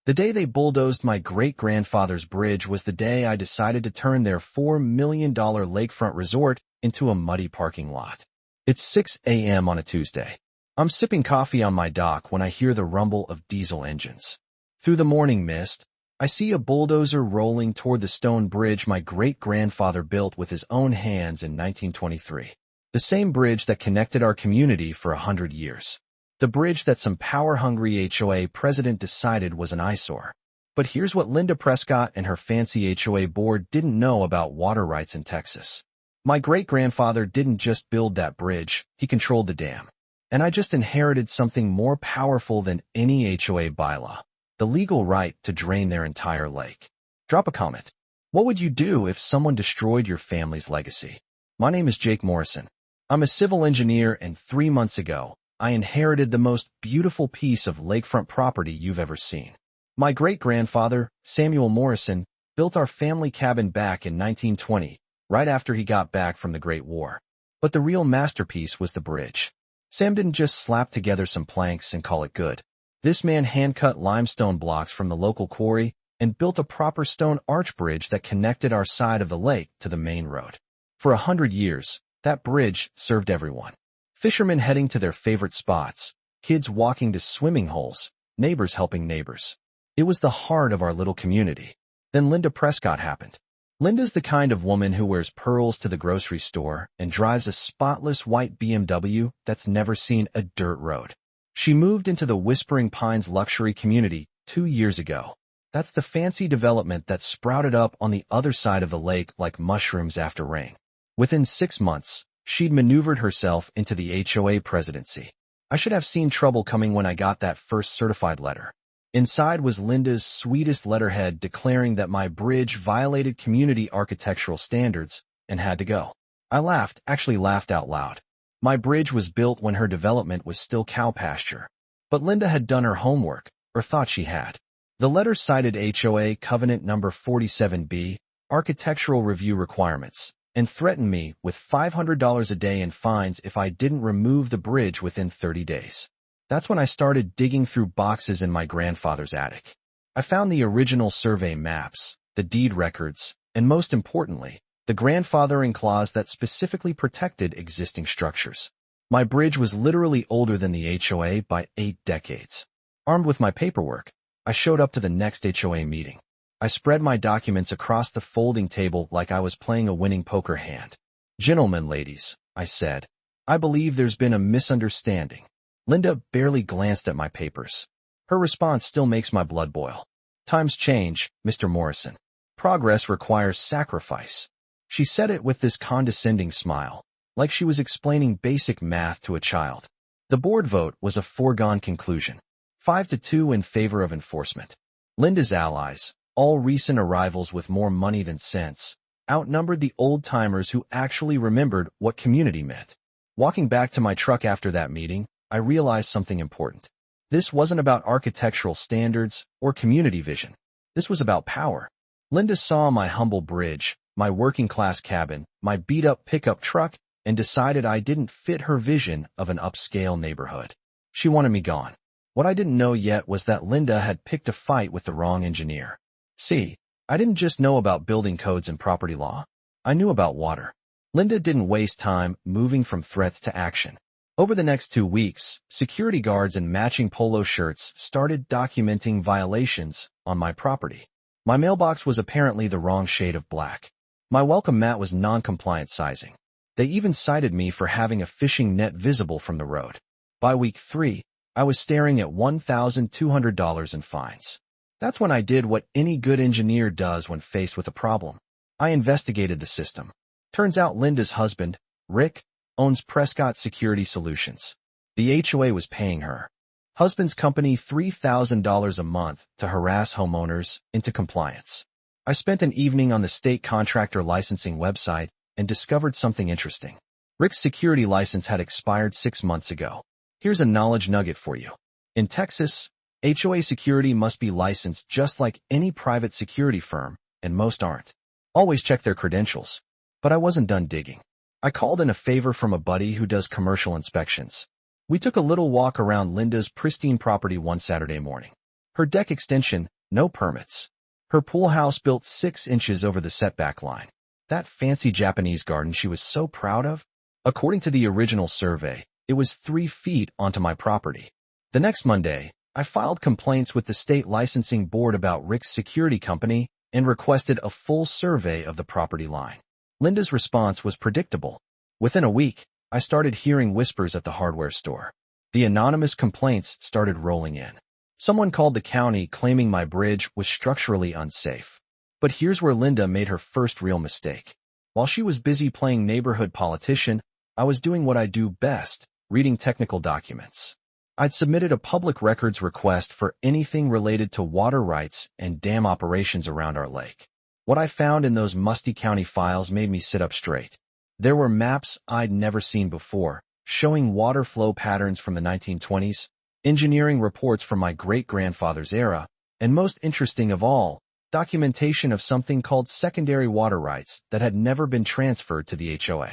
The day they bulldozed my great-grandfather's bridge was the day I decided to turn their $4 million lakefront resort into a muddy parking lot. It's 6 a.m. on a Tuesday. I'm sipping coffee on my dock when I hear the rumble of diesel engines. Through the morning mist, I see a bulldozer rolling toward the stone bridge my great-grandfather built with his own hands in 1923. The same bridge that connected our community for 100 years. The bridge that some power-hungry HOA president decided was an eyesore. But here's what Linda Prescott and her fancy HOA board didn't know about water rights in Texas. My great-grandfather didn't just build that bridge, he controlled the dam. And I just inherited something more powerful than any HOA bylaw. The legal right to drain their entire lake. Drop a comment. What would you do if someone destroyed your family's legacy? My name is Jake Morrison. I'm a civil engineer, and 3 months ago, I inherited the most beautiful piece of lakefront property you've ever seen. My great-grandfather, Samuel Morrison, built our family cabin back in 1920, right after he got back from the Great War. But the real masterpiece was the bridge. Sam didn't just slap together some planks and call it good. This man hand-cut limestone blocks from the local quarry and built a proper stone arch bridge that connected our side of the lake to the main road. For 100 years, that bridge served everyone. Fishermen heading to their favorite spots, kids walking to swimming holes, neighbors helping neighbors. It was the heart of our little community. Then Linda Prescott happened. Linda's the kind of woman who wears pearls to the grocery store and drives a spotless white BMW that's never seen a dirt road. She moved into the Whispering Pines luxury community 2 years ago. That's the fancy development that sprouted up on the other side of the lake like mushrooms after rain. Within 6 months, she'd maneuvered herself into the HOA presidency. I should have seen trouble coming when I got that first certified letter. Inside was Linda's sweetest letterhead declaring that my bridge violated community architectural standards and had to go. I actually laughed out loud. My bridge was built when her development was still cow pasture. But Linda had done her homework, or thought she had. The letter cited HOA Covenant Number 47B, Architectural Review Requirements, and threatened me with $500 a day in fines if I didn't remove the bridge within 30 days. That's when I started digging through boxes in my grandfather's attic. I found the original survey maps, the deed records, and most importantly, the grandfathering clause that specifically protected existing structures. My bridge was literally older than the HOA by 8 decades. Armed with my paperwork, I showed up to the next HOA meeting. I spread my documents across the folding table like I was playing a winning poker hand. "Gentlemen, ladies," I said, "I believe there's been a misunderstanding." Linda barely glanced at my papers. Her response still makes my blood boil. "Times change, Mr. Morrison. Progress requires sacrifice." She said it with this condescending smile, like she was explaining basic math to a child. The board vote was a foregone conclusion. 5-2 in favor of enforcement. Linda's allies, all recent arrivals with more money than sense, outnumbered the old-timers who actually remembered what community meant. Walking back to my truck after that meeting, I realized something important. This wasn't about architectural standards or community vision. This was about power. Linda saw my humble bridge, my working-class cabin, my beat-up pickup truck, and decided I didn't fit her vision of an upscale neighborhood. She wanted me gone. What I didn't know yet was that Linda had picked a fight with the wrong engineer. See, I didn't just know about building codes and property law. I knew about water. Linda didn't waste time moving from threats to action. Over the next 2 weeks, security guards in matching polo shirts started documenting violations on my property. My mailbox was apparently the wrong shade of black. My welcome mat was non-compliant sizing. They even cited me for having a fishing net visible from the road. By week 3, I was staring at $1,200 in fines. That's when I did what any good engineer does when faced with a problem. I investigated the system. Turns out Linda's husband, Rick, owns Prescott Security Solutions. The HOA was paying her husband's company $3,000 a month to harass homeowners into compliance. I spent an evening on the state contractor licensing website and discovered something interesting. Rick's security license had expired 6 months ago. Here's a knowledge nugget for you. In Texas, HOA security must be licensed just like any private security firm, and most aren't. Always check their credentials. But I wasn't done digging. I called in a favor from a buddy who does commercial inspections. We took a little walk around Linda's pristine property one Saturday morning. Her deck extension, no permits. Her pool house built 6 inches over the setback line. That fancy Japanese garden she was so proud of? According to the original survey, it was 3 feet onto my property. The next Monday, I filed complaints with the state licensing board about Rick's security company and requested a full survey of the property line. Linda's response was predictable. Within a week, I started hearing whispers at the hardware store. The anonymous complaints started rolling in. Someone called the county claiming my bridge was structurally unsafe. But here's where Linda made her first real mistake. While she was busy playing neighborhood politician, I was doing what I do best, reading technical documents. I'd submitted a public records request for anything related to water rights and dam operations around our lake. What I found in those musty county files made me sit up straight. There were maps I'd never seen before, showing water flow patterns from the 1920s, engineering reports from my great-grandfather's era, and most interesting of all, documentation of something called secondary water rights that had never been transferred to the HOA.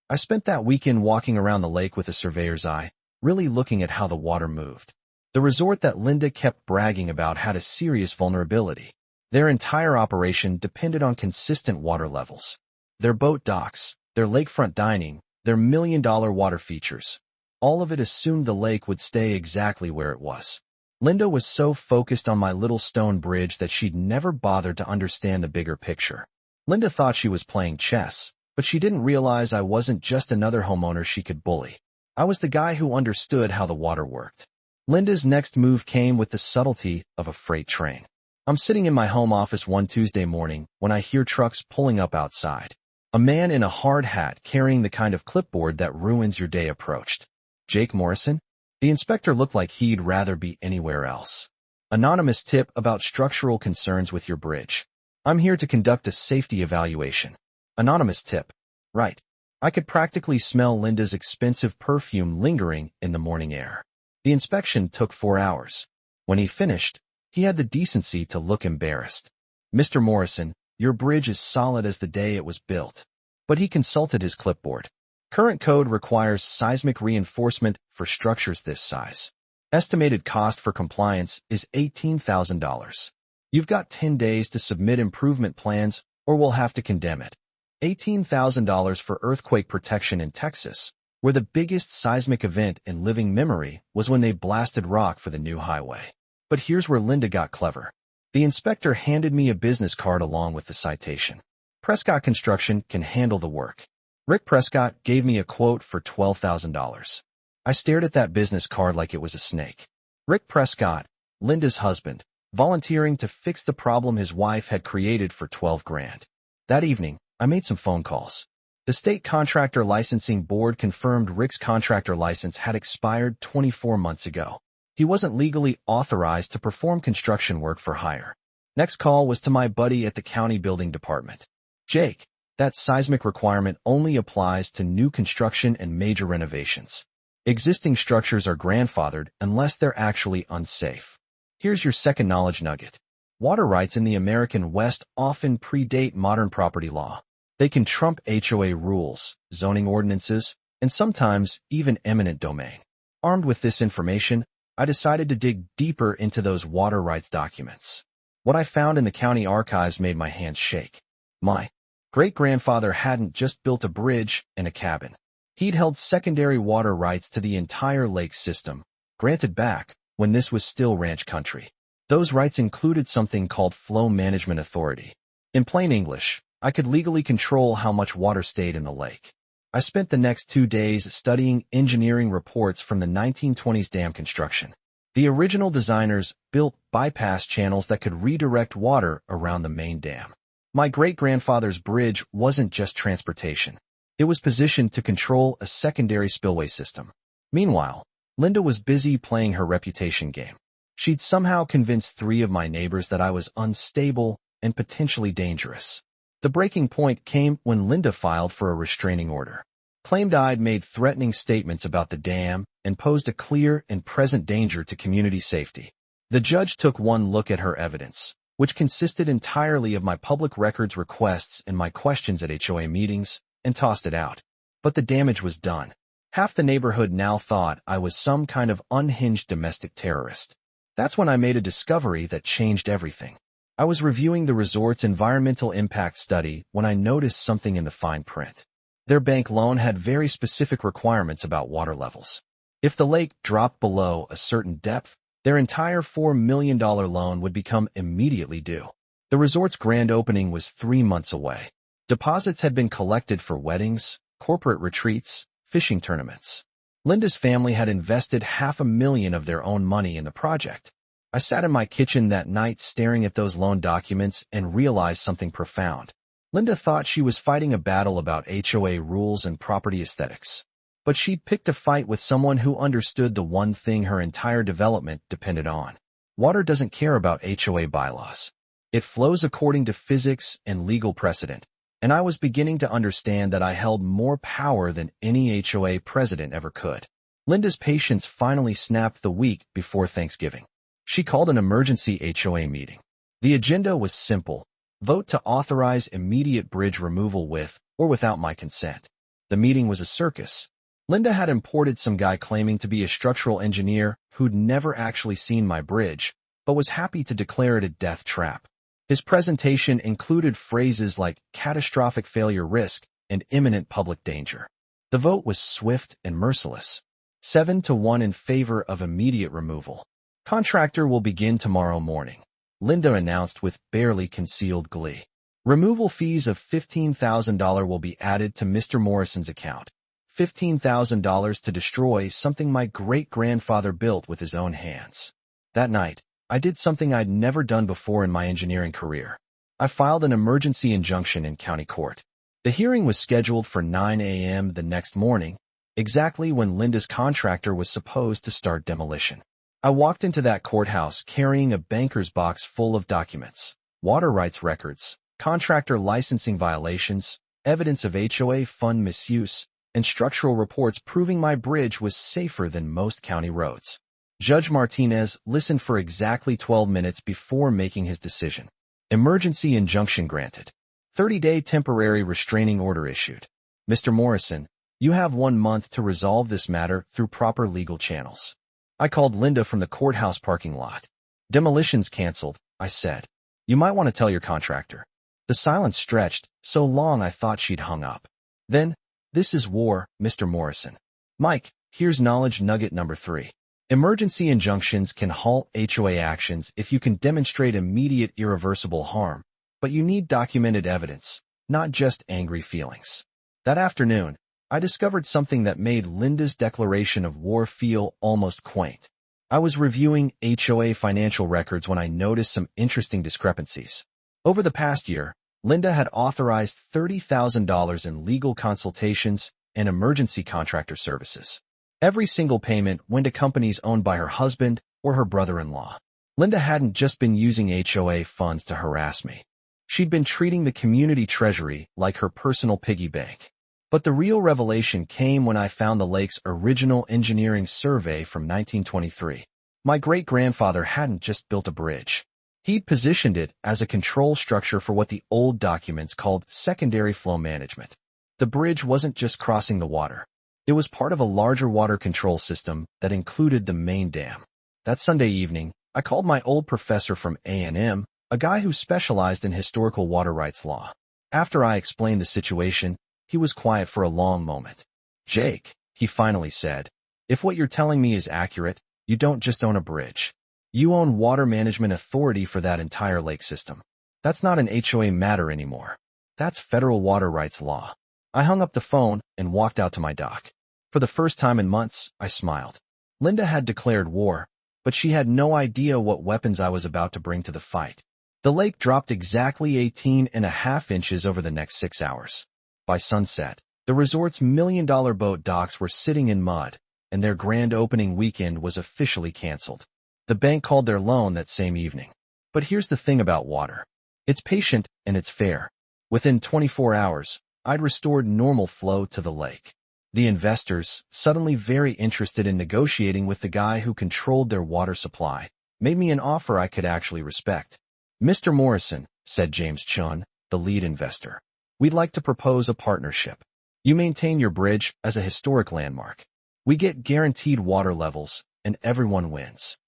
I spent that weekend walking around the lake with a surveyor's eye, really looking at how the water moved. The resort that Linda kept bragging about had a serious vulnerability. Their entire operation depended on consistent water levels. Their boat docks, their lakefront dining, their million-dollar water features. All of it assumed the lake would stay exactly where it was. Linda was so focused on my little stone bridge that she'd never bothered to understand the bigger picture. Linda thought she was playing chess, but she didn't realize I wasn't just another homeowner she could bully. I was the guy who understood how the water worked. Linda's next move came with the subtlety of a freight train. I'm sitting in my home office one Tuesday morning when I hear trucks pulling up outside. A man in a hard hat carrying the kind of clipboard that ruins your day approached. Jake Morrison? The inspector looked like he'd rather be anywhere else. Anonymous tip about structural concerns with your bridge. I'm here to conduct a safety evaluation. Anonymous tip. Right. I could practically smell Linda's expensive perfume lingering in the morning air. The inspection took 4 hours. When he finished, he had the decency to look embarrassed. Mr. Morrison, your bridge is solid as the day it was built. But he consulted his clipboard. Current code requires seismic reinforcement for structures this size. Estimated cost for compliance is $18,000. You've got 10 days to submit improvement plans or we'll have to condemn it. $18,000 for earthquake protection in Texas, where the biggest seismic event in living memory was when they blasted rock for the new highway. But here's where Linda got clever. The inspector handed me a business card along with the citation. Prescott Construction can handle the work. Rick Prescott gave me a quote for $12,000. I stared at that business card like it was a snake. Rick Prescott, Linda's husband, volunteering to fix the problem his wife had created for $12 grand. That evening, I made some phone calls. The state contractor licensing board confirmed Rick's contractor license had expired 24 months ago. He wasn't legally authorized to perform construction work for hire. Next call was to my buddy at the county building department. Jake, that seismic requirement only applies to new construction and major renovations. Existing structures are grandfathered unless they're actually unsafe. Here's your second knowledge nugget. Water rights in the American West often predate modern property law. They can trump HOA rules, zoning ordinances, and sometimes even eminent domain. Armed with this information, I decided to dig deeper into those water rights documents. What I found in the county archives made my hands shake. My great-grandfather hadn't just built a bridge and a cabin. He'd held secondary water rights to the entire lake system, granted back when this was still ranch country. Those rights included something called flow management authority. In plain English, I could legally control how much water stayed in the lake. I spent the next 2 days studying engineering reports from the 1920s dam construction. The original designers built bypass channels that could redirect water around the main dam. My great-grandfather's bridge wasn't just transportation. It was positioned to control a secondary spillway system. Meanwhile, Linda was busy playing her reputation game. She'd somehow convinced 3 of my neighbors that I was unstable and potentially dangerous. The breaking point came when Linda filed for a restraining order. Claimed I'd made threatening statements about the dam and posed a clear and present danger to community safety. The judge took one look at her evidence, which consisted entirely of my public records requests and my questions at HOA meetings, and tossed it out. But the damage was done. Half the neighborhood now thought I was some kind of unhinged domestic terrorist. That's when I made a discovery that changed everything. I was reviewing the resort's environmental impact study when I noticed something in the fine print. Their bank loan had very specific requirements about water levels. If the lake dropped below a certain depth, their entire $4 million loan would become immediately due. The resort's grand opening was 3 months away. Deposits had been collected for weddings, corporate retreats, fishing tournaments. Linda's family had invested $500,000 of their own money in the project. I sat in my kitchen that night staring at those loan documents and realized something profound. Linda thought she was fighting a battle about HOA rules and property aesthetics. But she'd picked a fight with someone who understood the one thing her entire development depended on. Water doesn't care about HOA bylaws. It flows according to physics and legal precedent, and I was beginning to understand that I held more power than any HOA president ever could. Linda's patience finally snapped the week before Thanksgiving. She called an emergency HOA meeting. The agenda was simple: vote to authorize immediate bridge removal with or without my consent. The meeting was a circus. Linda had imported some guy claiming to be a structural engineer who'd never actually seen my bridge, but was happy to declare it a death trap. His presentation included phrases like catastrophic failure risk and imminent public danger. The vote was swift and merciless. 7-1 in favor of immediate removal. Contractor will begin tomorrow morning, Linda announced with barely concealed glee. Removal fees of $15,000 will be added to Mr. Morrison's account. $15,000 to destroy something my great-grandfather built with his own hands. That night, I did something I'd never done before in my engineering career. I filed an emergency injunction in county court. The hearing was scheduled for 9 a.m. the next morning, exactly when Linda's contractor was supposed to start demolition. I walked into that courthouse carrying a banker's box full of documents, water rights records, contractor licensing violations, evidence of HOA fund misuse, and structural reports proving my bridge was safer than most county roads. Judge Martinez listened for exactly 12 minutes before making his decision. Emergency injunction granted. 30-day temporary restraining order issued. Mr. Morrison, you have 1 month to resolve this matter through proper legal channels. I called Linda from the courthouse parking lot. Demolition's canceled, I said. You might want to tell your contractor. The silence stretched so long I thought she'd hung up. Then, this is war, Mr. Morrison. Mike, here's knowledge nugget number 3. Emergency injunctions can halt HOA actions if you can demonstrate immediate irreversible harm, but you need documented evidence, not just angry feelings. That afternoon, I discovered something that made Linda's declaration of war feel almost quaint. I was reviewing HOA financial records when I noticed some interesting discrepancies. Over the past year, Linda had authorized $30,000 in legal consultations and emergency contractor services. Every single payment went to companies owned by her husband or her brother-in-law. Linda hadn't just been using HOA funds to harass me. She'd been treating the community treasury like her personal piggy bank. But the real revelation came when I found the lake's original engineering survey from 1923. My great-grandfather hadn't just built a bridge. He'd positioned it as a control structure for what the old documents called secondary flow management. The bridge wasn't just crossing the water. It was part of a larger water control system that included the main dam. That Sunday evening, I called my old professor from A&M, a guy who specialized in historical water rights law. After I explained the situation, he was quiet for a long moment. Jake, he finally said, if what you're telling me is accurate, you don't just own a bridge. You own water management authority for that entire lake system. That's not an HOA matter anymore. That's federal water rights law. I hung up the phone and walked out to my dock. For the first time in months, I smiled. Linda had declared war, but she had no idea what weapons I was about to bring to the fight. The lake dropped exactly 18.5 inches over the next 6 hours. By sunset, the resort's million-dollar boat docks were sitting in mud, and their grand opening weekend was officially canceled. The bank called their loan that same evening. But here's the thing about water. It's patient and it's fair. Within 24 hours, I'd restored normal flow to the lake. The investors, suddenly very interested in negotiating with the guy who controlled their water supply, made me an offer I could actually respect. Mr. Morrison, said James Chun, the lead investor, we'd like to propose a partnership. You maintain your bridge as a historic landmark. We get guaranteed water levels, and everyone wins.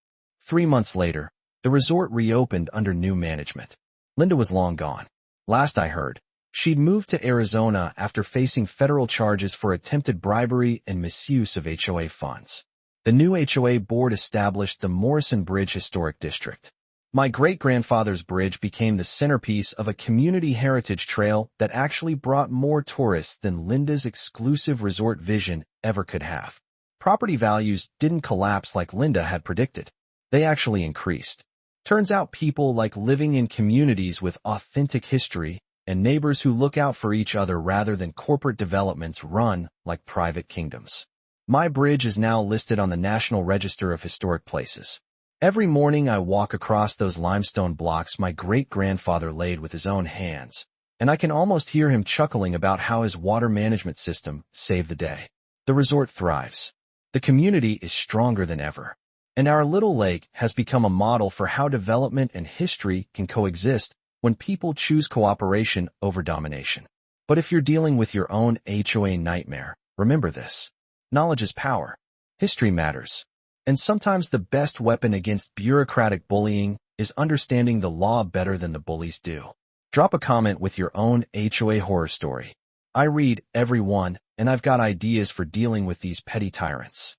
3 months later, the resort reopened under new management. Linda was long gone. Last I heard, she'd moved to Arizona after facing federal charges for attempted bribery and misuse of HOA funds. The new HOA board established the Morrison Bridge Historic District. My great-grandfather's bridge became the centerpiece of a community heritage trail that actually brought more tourists than Linda's exclusive resort vision ever could have. Property values didn't collapse like Linda had predicted. They actually increased. Turns out people like living in communities with authentic history and neighbors who look out for each other rather than corporate developments run like private kingdoms. My bridge is now listed on the National Register of Historic Places. Every morning I walk across those limestone blocks my great-grandfather laid with his own hands, and I can almost hear him chuckling about how his water management system saved the day. The resort thrives. The community is stronger than ever, and our little lake has become a model for how development and history can coexist when people choose cooperation over domination. But if you're dealing with your own HOA nightmare, remember this. Knowledge is power. History matters. And sometimes the best weapon against bureaucratic bullying is understanding the law better than the bullies do. Drop a comment with your own HOA horror story. I read every one, and I've got ideas for dealing with these petty tyrants.